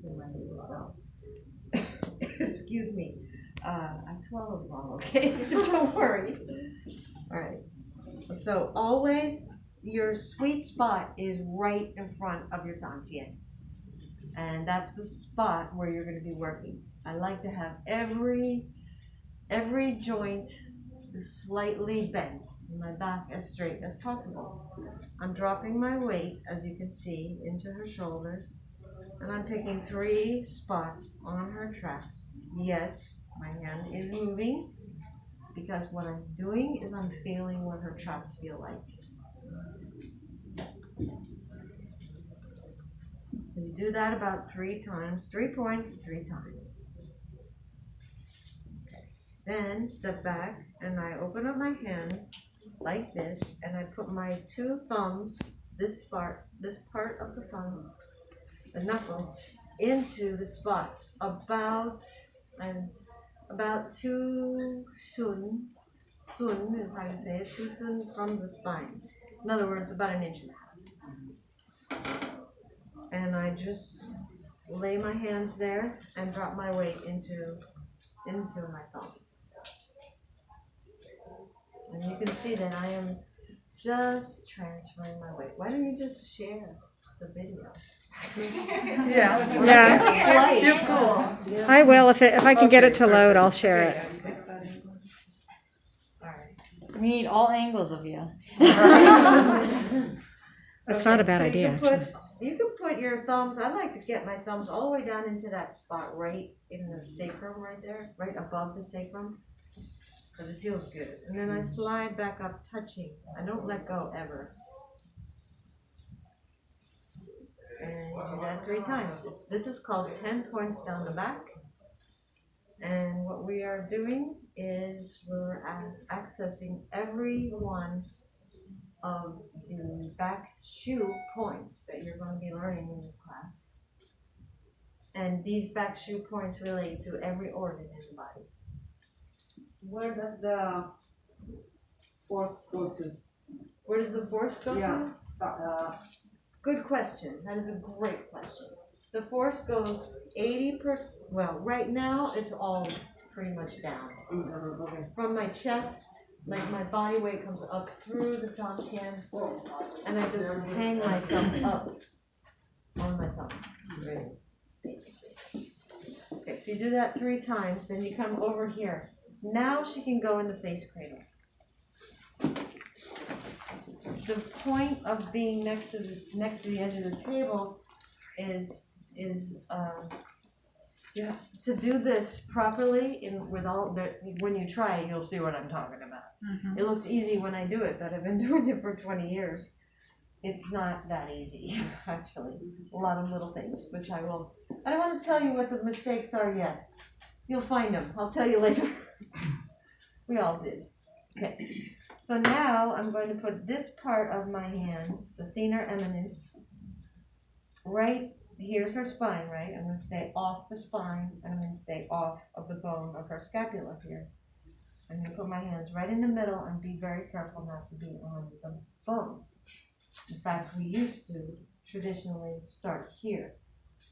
in my hair, so. Excuse me. I swallowed wrong, okay? Don't worry. All right. So always your sweet spot is right in front of your dantian. And that's the spot where you're going to be working. I like to have every joint slightly bent, my back as straight as possible. I'm dropping my weight, as you can see, into her shoulders, and I'm picking 3 spots on her traps. Yes, my hand is moving, because what I'm doing is I'm feeling what her traps feel like. So you do that about 3 times, 3 points, 3 times. Then step back and I open up my hands like this, and I put my 2 thumbs, this part of the thumbs, the knuckle, into the spots about 2 sun is how you say it, 2 sun from the spine. In other words, about 1.5 inches. And I just lay my hands there and drop my weight into my thumbs. And you can see that I am just transferring my weight. Why don't you just share the video? Yeah. You're cool. Yeah. I will. If I can get it to load, I'll share it. All right. We need all angles of you. That's not a bad so idea. You can put your thumbs, I like to get my thumbs all the way down into that spot right in the sacrum right there, right above the sacrum, because it feels good. And then I slide back up, touching. I don't let go ever. And you do that 3 times. This is called 10 points down the back. And what we are doing is we're accessing every one of the back shoe points that you're going to be learning in this class. And these back shoe points relate to every organ in the body. Where does the force go to? Where does the force go to? So, Good question. That is a great question. The force goes 80%. Well, right now it's all pretty much down. okay. From my chest, like my body weight comes up through the dantian, and I just hang myself up on my thumbs. Basically. Okay, so you do that 3 times, then you come over here. Now she can go in the face cradle. The point of being next to the edge of the table is to do this properly when you try it, you'll see what I'm talking about. Mm-hmm. It looks easy when I do it, but I've been doing it for 20 years. It's not that easy, actually. A lot of little things, which I don't want to tell you what the mistakes are yet. You'll find them. I'll tell you later. We all did. Okay. So now I'm going to put this part of my hand, the thenar eminence, right, here's her spine, right? I'm going to stay off the spine, and I'm going to stay off of the bone of her scapula here. I'm going to put my hands right in the middle and be very careful not to be on the bone. In fact, we used to traditionally start here.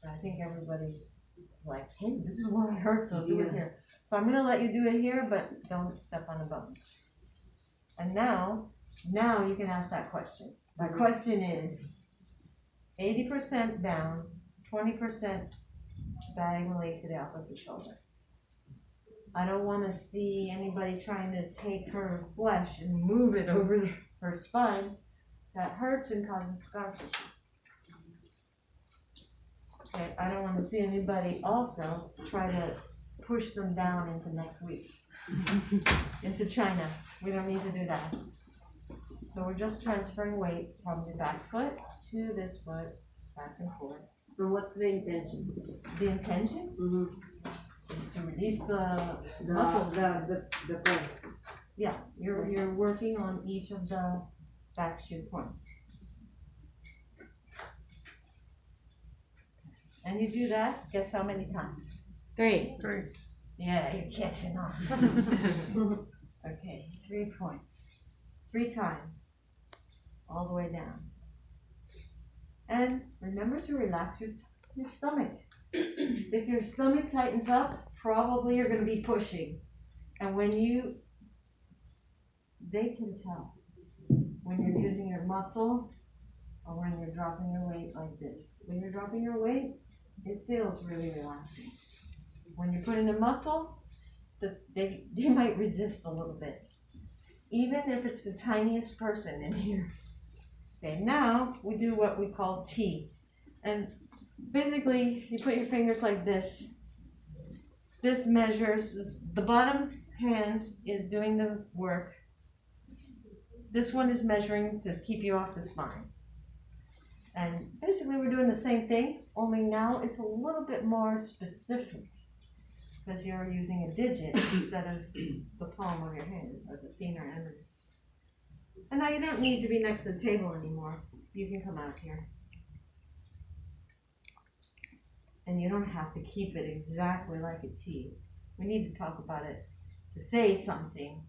But I think everybody was like, hey, this is where I hurt, so do it here. So I'm going to let you do it here, but don't step on the bones. And now you can ask that question. My question is 80% down, 20% diagonally to the opposite shoulder. I don't want to see anybody trying to take her flesh and move it over her spine. That hurts and causes scar tissue. Okay, I don't want to see anybody also try to push them down into next week, into China. We don't need to do that. So we're just transferring weight from the back foot to this foot, back and forth. And what's the intention? The intention is to release the muscles. The bones. Yeah, you're working on each of the back shoe points. And you do that, guess how many times? 3. Yeah, you're catching on. Okay, 3 points. 3 times. All the way down. And remember to relax your stomach. If your stomach tightens up, probably you're gonna be pushing. And they can tell when you're using your muscle or when you're dropping your weight like this. When you're dropping your weight, it feels really relaxing. When you're putting a muscle, they might resist a little bit. Even if it's the tiniest person in here. Okay, now we do what we call T. And basically, you put your fingers like this. This measures, the bottom hand is doing the work. This one is measuring to keep you off the spine. And basically we're doing the same thing, only now it's a little bit more specific because you're using a digit instead of the palm of your hand or the finger ends. And now you don't need to be next to the table anymore. You can come out here. And you don't have to keep it exactly like a T. We need to talk about it to say something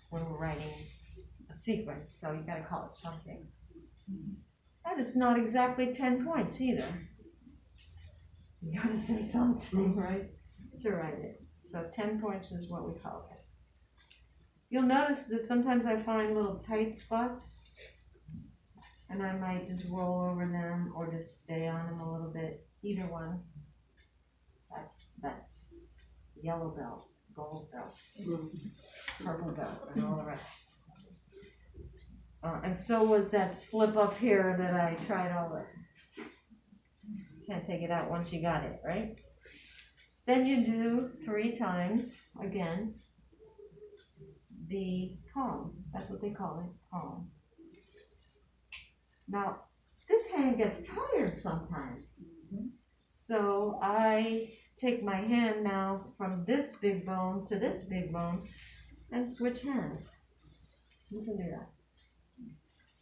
when we're writing a sequence, so you gotta call it something. And it's not exactly 10 points either. You gotta say something, right, to write it. So 10 points is what we call it. You'll notice that sometimes I find little tight spots, and I might just roll over them or just stay on them a little bit. Either one. That's yellow belt, gold belt, purple belt, and all the rest. And so was that slip up here that I tried all the. Can't take it out once you got it, right? Then you do 3 times, again, the palm. That's what they call it, palm. Now, this hand gets tired sometimes. So I take my hand now from this big bone to this big bone and switch hands. You can do that.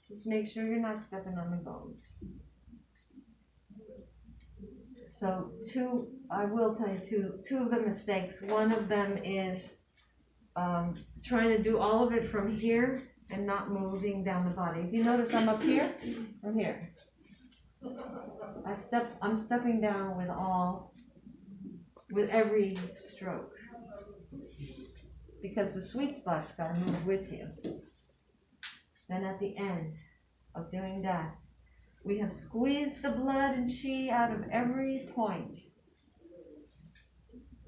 Just make sure you're not stepping on the bones. So I will tell you two of the mistakes. One of them is trying to do all of it from here and not moving down the body. If you notice, I'm up here, I'm here. I'm stepping down with every stroke. Because the sweet spot's gotta move with you. Then at the end of doing that, we have squeezed the blood and chi out of every point.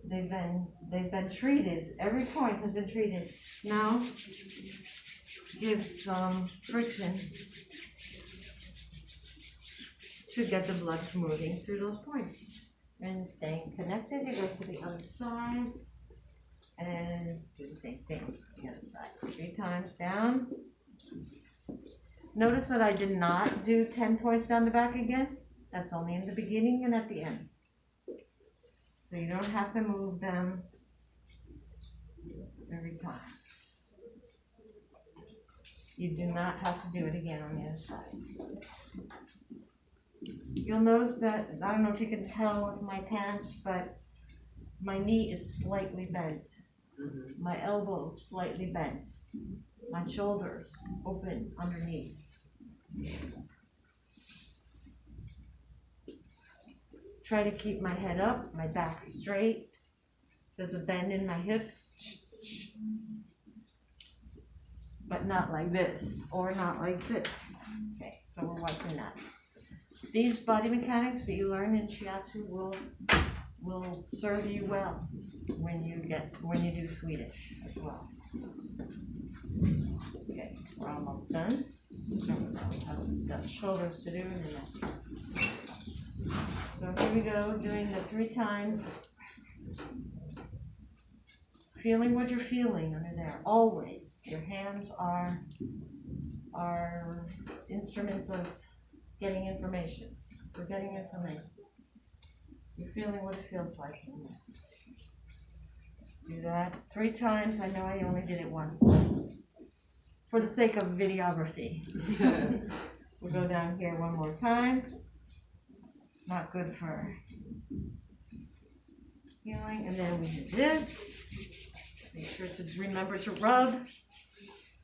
They've been treated. Every point has been treated. Now, give some friction to get the blood moving through those points. And staying connected, you go to the other side and do the same thing on the other side. 3 times down. Notice that I did not do 10 points down the back again. That's only in the beginning and at the end. So you don't have to move them every time. You do not have to do it again on the other side. You'll notice that, I don't know if you can tell with my pants, but my knee is slightly bent. My elbow is slightly bent. My shoulders open underneath. Try to keep my head up, my back straight. There's a bend in my hips. But not like this, or not like this. Okay, so we're watching that. These body mechanics that you learn in Shiatsu will serve you well when you do Swedish as well. Okay, we're almost done. I've got shoulders to do and the neck. So here we go, doing the 3 times. Feeling what you're feeling under there, always. Your hands are instruments of getting information. We're getting information. You're feeling what it feels like. Do that 3 times. I know I only did it once, but for the sake of videography. We'll go down here one more time. Not good for feeling. And then we do this. Make sure to remember to rub.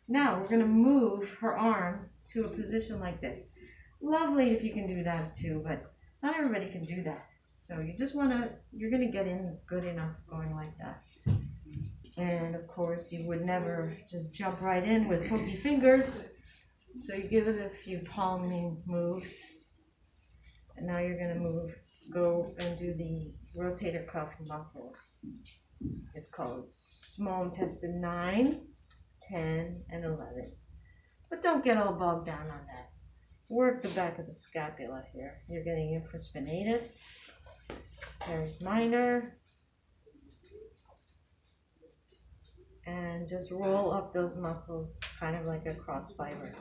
Now we're going to move her arm to a position like this. Lovely if you can do that too, but not everybody can do that. So you just wanna, you're gonna get in good enough going like that. And of course, you would never just jump right in with hooky fingers. So you give it a few palming moves. And now you're gonna go and do the rotator cuff muscles. It's called small intestine 9, 10, and 11. But don't get all bogged down on that. Work the back of the scapula here. You're getting infraspinatus, teres minor, and just roll up those muscles kind of like a cross fiber.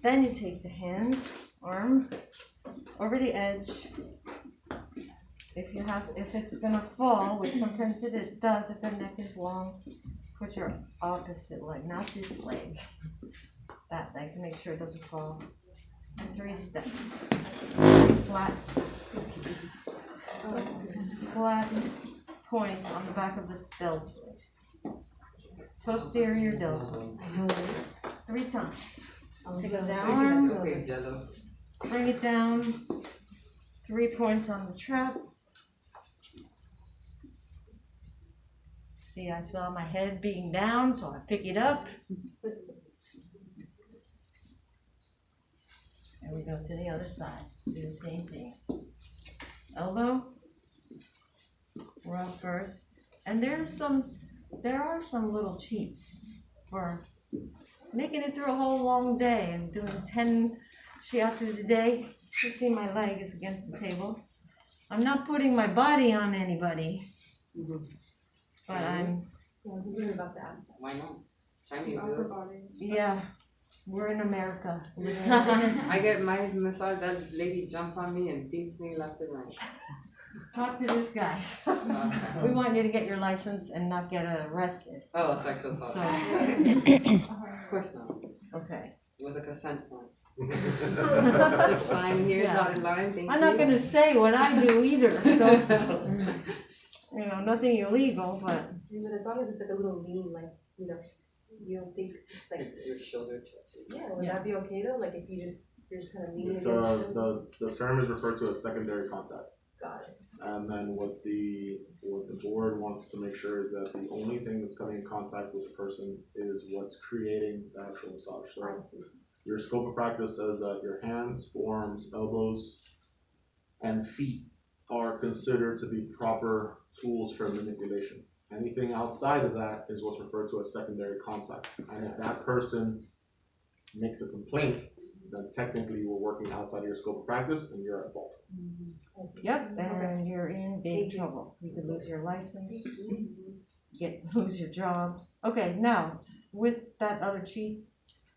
Then you take the hand, arm, over the edge. If it's gonna fall, which sometimes it does if the neck is long, put your opposite leg, not this leg, that leg, to make sure it doesn't fall. 3 steps. Flat points on the back of the deltoid. Posterior deltoid. 3 times. Take it down. Okay, Jello. Bring it down. 3 points on the trap. See, I saw my head being down, so I pick it up. And we go to the other side. Do the same thing. Elbow. Rub first. And there are some little cheats for making it through a whole long day and doing 10 shiatsus a day. You see my leg is against the table. I'm not putting my body on anybody, but I'm, Why not? Chinese good. yeah, we're in America. I get my massage, that lady jumps on me and beats me left and right. Talk to this guy. We want you to get your license and not get arrested. Oh, sexual assault. So, Of course not. okay. With a consent form. Just sign here, Yeah. dotted line, thank you. I'm not gonna say what I do either, so, you know, nothing illegal, but But as long as it's like a little lean, like, you don't think it's like, Your shoulder chest. yeah, would that be okay though? Like if you're just kind of leaning So against them? the term is referred to as secondary contact. Got it. And then what the board wants to make sure is that the only thing that's coming in contact with the person is what's creating the actual massage. So I see. your scope of practice says that your hands, forearms, elbows, and feet are considered to be proper tools for manipulation. Anything outside of that is what's referred to as secondary contact. And if that person makes a complaint, then technically we're working outside of your scope of practice and you're at fault. I see. yep, Okay. and you're in big trouble. You could lose your license, lose your job. Okay, now, with that other cheat,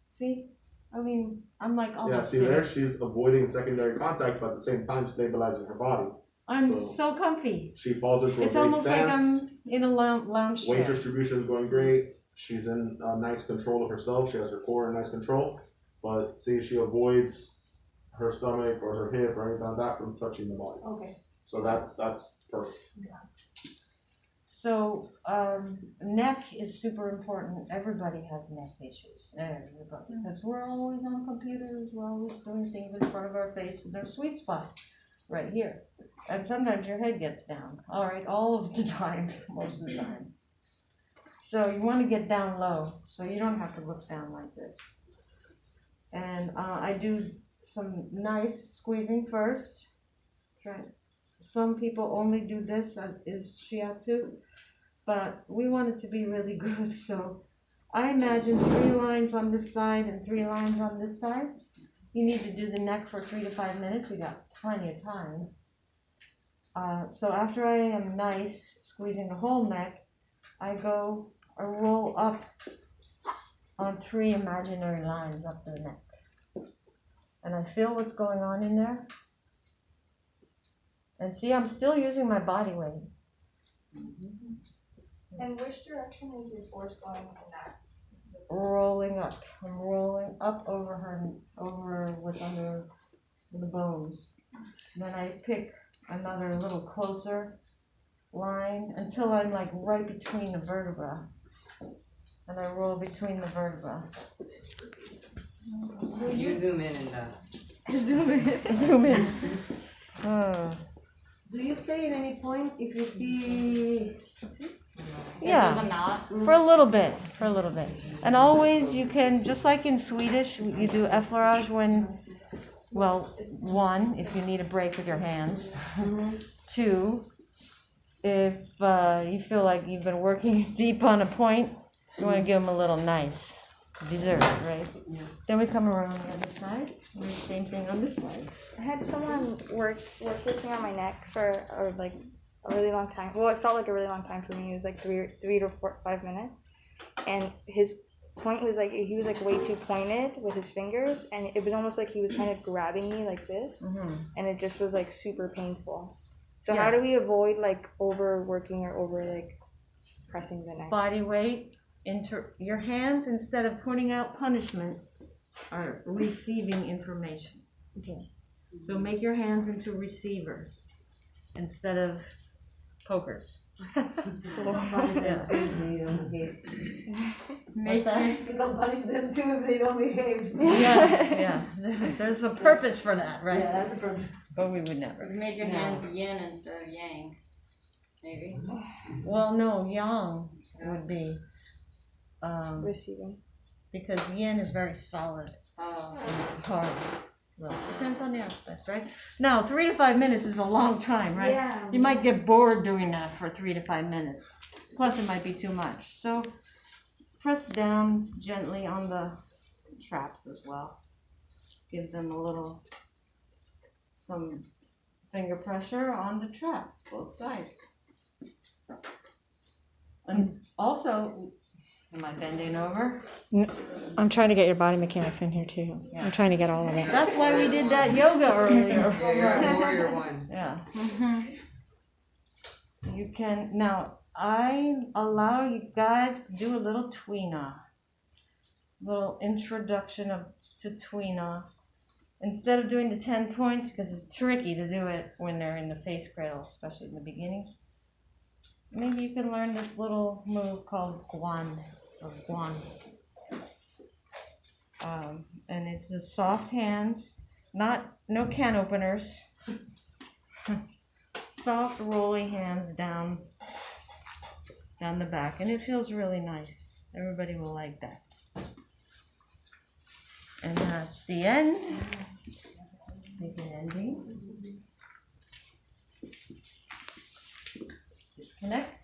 see, I mean, I'm like Yeah, almost see sitting. there, she's avoiding secondary contact, but at the same time stabilizing her body. I'm so- so comfy. She falls into It's a great almost like stance. I'm in a lounge Weight chair. distribution is going great. She's in nice control of herself. She has her core in nice control. But see, she avoids her stomach or her hip or anything like that from touching the body. Okay. So that's perfect. So, neck is super important. Everybody has neck issues. Everybody. Because we're always on computers, we're always doing things in front of our face, and there's a sweet spot right here. And sometimes your head gets down. All right, all of the time, most of the time. So you want to get down low, so you don't have to look down like this. And I do some nice squeezing first. Try. Some people only do this is shiatsu, but we want it to be really good. So I imagine 3 lines on this side and 3 lines on this side. You need to do the neck for 3 to 5 minutes. You got plenty of time. So after I am nice squeezing the whole neck, I roll up on 3 imaginary lines up the neck. And I feel what's going on in there. And see, I'm still using my body weight. And which direction is your force going in that? Rolling up. I'm rolling up over what's under the bones. Then I pick another little closer line until I'm like right between the vertebra. And I roll between the vertebra. You zoom in and Zoom in. Do you say at any point if you see? Yeah. Yeah, knot. for a little bit, And always you can, just like in Swedish, you do effleurage when, well, one, if you need a break with your hands. Two, if you feel like you've been working deep on a point, you want to give them a little nice dessert, right? Then we come around the other side, and the same thing on this side. I had someone work with me on my neck for like a really long time. Well, it felt like a really long time for me. It was like 3 to 5 minutes, and his point was like he was like way too pointed with his fingers, and it was almost like he was kind of grabbing me like this, and it just was like super painful. So how do Yes. we avoid like overworking or over like pressing the neck? Body weight into your hands, instead of putting out punishment, are receiving information. Okay. So make your hands into receivers instead of pokers. Yeah. Make You can punish them too if they don't behave. Yeah. There's a purpose for that, right? Yeah, that's the purpose. But we would never. Make your hands yin instead of yang. Maybe. Well, no, yang would be, Receiving. because yin is very solid Oh. and hard. Well, depends on the aspect, right? Now, 3 to 5 minutes is a long time, right? Yeah. You might get bored doing that for 3 to 5 minutes. Plus, it might be too much. So, press down gently on the traps as well. Give them some finger pressure on the traps, both sides. And also, am I bending over? I'm trying to get your body mechanics in here too. I'm trying to get all of it. That's why we did that yoga earlier. Yeah, you're a warrior one. Yeah. You can, now, I allow you guys to do a little tweener. Little introduction to tweener. Instead of doing the 10 points, because it's tricky to do it when they're in the face cradle, especially in the beginning. Maybe you can learn this little move called guan, or guan. And it's just soft hands, no can openers. Soft rolling hands down the back, and it feels really nice. Everybody will like that. And that's the end. Make an ending. Disconnect.